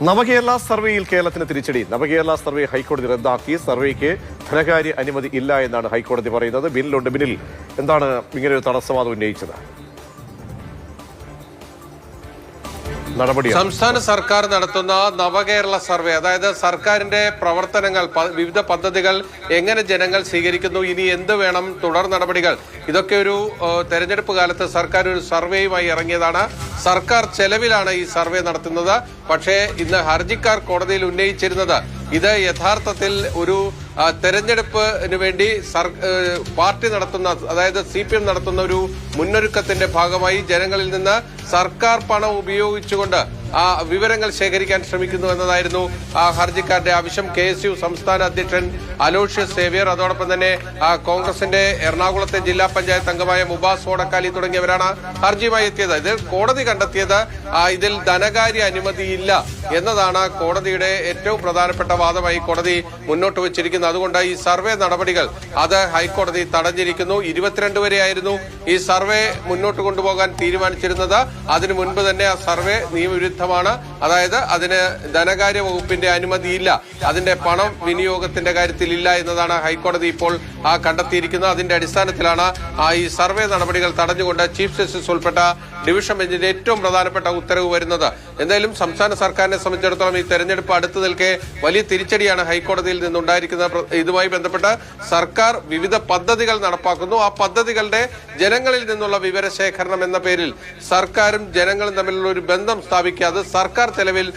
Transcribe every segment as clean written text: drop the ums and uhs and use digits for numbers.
നവകേരള സർവേയിൽ കേരളത്തിന് തിരിച്ചടി. നവകേരള സർവേ ഹൈക്കോടതി റദ്ദാക്കി. സർവേക്ക് ധനകാര്യ അനുമതി ഇല്ല എന്നാണ് ഹൈക്കോടതി പറയുന്നത്. ബില്ലുണ്ട്. ബില്ലിൽ എന്താണ് ഇങ്ങനെയൊരു തടസ്സവാദം ഉന്നയിച്ചത്? സംസ്ഥാന സർക്കാർ നടത്തുന്ന നവകേരള സർവേ, അതായത് സർക്കാരിന്റെ പ്രവർത്തനങ്ങൾ, വിവിധ പദ്ധതികൾ എങ്ങനെ ജനങ്ങൾ സ്വീകരിക്കുന്നു, ഇനി എന്ത് വേണം, തുടർ നടപടികൾ, ഇതൊക്കെ ഒരു തെരഞ്ഞെടുപ്പ് കാലത്ത് സർക്കാർ ഒരു സർവേയുമായി ഇറങ്ങിയതാണ്. സർക്കാർ ചെലവിലാണ് ഈ സർവേ നടത്തുന്നത്. പക്ഷേ ഇന്ന് ഹർജിക്കാർ കോടതിയിൽ ഉന്നയിച്ചിരുന്നത് ഇത് യഥാർത്ഥത്തിൽ ഒരു തെരഞ്ഞെടുപ്പിന് വേണ്ടി പാർട്ടി നടത്തുന്ന, അതായത് CPM നടത്തുന്ന ഒരു മുന്നൊരുക്കത്തിന്റെ ഭാഗമായി ജനങ്ങളിൽ നിന്ന് സർക്കാർ പണം ഉപയോഗിച്ചുകൊണ്ട് വിവരങ്ങൾ ശേഖരിക്കാൻ ശ്രമിക്കുന്നു എന്നതായിരുന്നു ഹർജിക്കാരുടെ ആവശ്യം. KSU സംസ്ഥാന അധ്യക്ഷൻ അലോഷ്യസ് സേവ്യർ, അതോടൊപ്പം തന്നെ കോൺഗ്രസിന്റെ എറണാകുളത്തെ ജില്ലാ പഞ്ചായത്ത് അംഗമായ മുബാസ് ഓടക്കാലി തുടങ്ങിയവരാണ് ഹർജിയുമായി എത്തിയത്. ഇത് കോടതി കണ്ടെത്തിയത് ഇതിൽ ധനകാര്യ അനുമതിയില്ല എന്നതാണ് കോടതിയുടെ ഏറ്റവും പ്രധാനപ്പെട്ട വാദമായി കോടതി മുന്നോട്ട് വെച്ചിരിക്കുന്നത്. അതുകൊണ്ട് ഈ സർവേ നടപടികൾ അത് ഹൈക്കോടതി തടഞ്ഞിരിക്കുന്നു. 22 വരെയായിരുന്നു ഈ സർവേ മുന്നോട്ട് കൊണ്ടുപോകാൻ തീരുമാനിച്ചിരുന്നത്. അതിനു മുൻപ് തന്നെ ആ സർവേ നിയമവിരുദ്ധമാണ്, അതായത് അതിന് ധനകാര്യ വകുപ്പിന്റെ അനുമതിയില്ല, അതിന്റെ പണം വിനിയോഗത്തിന്റെ കാര്യത്തിൽ ഇല്ല എന്നതാണ് ഹൈക്കോടതി ഇപ്പോൾ കണ്ടെത്തിയിരിക്കുന്നത്. അതിന്റെ അടിസ്ഥാനത്തിലാണ് ഈ സർവേ നടപടികൾ തടഞ്ഞുകൊണ്ട് ചീഫ് ജസ്റ്റിസ് ഉൾപ്പെട്ട ഡിവിഷൻ ബെഞ്ചിന്റെ ഏറ്റവും പ്രധാനപ്പെട്ട ഉത്തരവ് വരുന്നത്. എന്തായാലും സംസ്ഥാന സർക്കാരിനെ സംബന്ധിച്ചിടത്തോളം ഈ തെരഞ്ഞെടുപ്പ് അടുത്തു നിൽക്കെ വലിയ തിരിച്ചടിയാണ് ഹൈക്കോടതിയിൽ നിന്നുണ്ടായിരിക്കുന്നത്. ഇതുമായി ബന്ധപ്പെട്ട് സർക്കാർ വിവിധ പദ്ധതികൾ നടപ്പാക്കുന്നു. ആ പദ്ധതികളുടെ ജനങ്ങളിൽ നിന്നുള്ള വിവരശേഖരണം എന്ന പേരിൽ സർക്കാരും ജനങ്ങളും തമ്മിലുള്ള ഒരു ബന്ധം സ്ഥാപിക്കാതെ സർക്കാർ ചെലവിൽ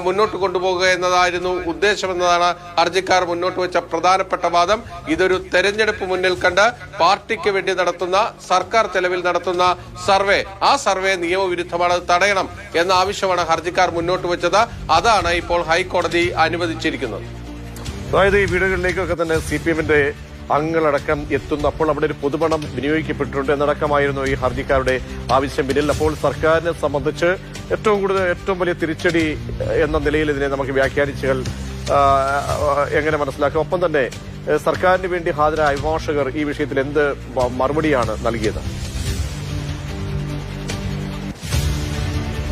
മുന്നോട്ട് കൊണ്ടുപോകുക എന്നതായിരുന്നു ഉദ്ദേശമെന്നതാണ് ഹർജിക്കാർ മുന്നോട്ട് വെച്ച പ്രധാനപ്പെട്ട വാദം. ഇതൊരു തെരഞ്ഞെടുപ്പ് മുന്നിൽ കണ്ട് പാർട്ടിക്ക് വേണ്ടി നടത്തുന്ന, സർക്കാർ ചെലവിൽ നടത്തുന്ന സർവേ, ആ സർവേ നിയമവിരുദ്ധമാണ്, തടയണം എന്ന ആവശ്യമാണ് ഹർജിക്കാർ മുന്നോട്ട് വെച്ചത്. അതാണ് ഇപ്പോൾ ഹൈക്കോടതി അനുവദിച്ചിരിക്കുന്നത്. അതായത് ഈ വീടുകളിലേക്കൊക്കെ തന്നെ CPMന്റെ അംഗങ്ങളടക്കം എത്തുന്നു. അപ്പോൾ അവിടെ ഒരു പൊതുപണം വിനിയോഗിക്കപ്പെട്ടിട്ടുണ്ട് എന്നടക്കമായിരുന്നു ഈ ഹർജിക്കാരുടെ ആവശ്യം. ബില്ലിൽ അപ്പോൾ സർക്കാരിനെ സംബന്ധിച്ച് ഏറ്റവും വലിയ തിരിച്ചടി എന്ന നിലയിൽ ഇതിനെ നമുക്ക് വ്യാഖ്യാനിച്ചാൽ എങ്ങനെ മനസ്സിലാക്കാം? ഒപ്പം തന്നെ സർക്കാരിന് വേണ്ടി ഹാജരായ അഭിഭാഷകർ ഈ വിഷയത്തിൽ എന്ത് മറുപടിയാണ് നൽകിയത്?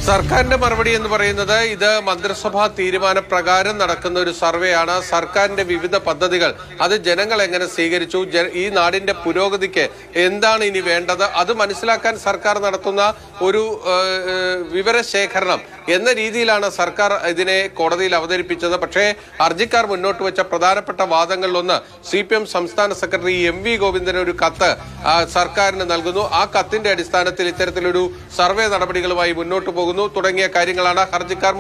സർക്കാരിന്റെ മറുപടി എന്ന് പറയുന്നത് ഇത് മന്ത്രിസഭാ തീരുമാനപ്രകാരം നടക്കുന്ന ഒരു സർവേയാണ്. സർക്കാരിന്റെ വിവിധ പദ്ധതികൾ അത് ജനങ്ങൾ എങ്ങനെ സ്വീകരിച്ചു, ഈ നാടിന്റെ പുരോഗതിക്ക് എന്താണ് ഇനി വേണ്ടത്, അത് മനസ്സിലാക്കാൻ സർക്കാർ നടത്തുന്ന ഒരു വിവരശേഖരണം എന്ന രീതിയിലാണ് സർക്കാർ ഇതിനെ കോടതിയിൽ അവതരിപ്പിച്ചത്. പക്ഷേ ഹർജിക്കാർ മുന്നോട്ട് വെച്ച പ്രധാനപ്പെട്ട വാദങ്ങളിലൊന്ന് CPM സംസ്ഥാന സെക്രട്ടറി MV ഗോവിന്ദന് ഒരു കത്ത് സർക്കാരിന് നൽകുന്നു. ആ കത്തിന്റെ അടിസ്ഥാനത്തിൽ ഇത്തരത്തിലൊരു സർവേ നടപടികളുമായി മുന്നോട്ട് പോകുന്നു തുടങ്ങിയ കാര്യങ്ങളാണ് ഹർജിക്കാർ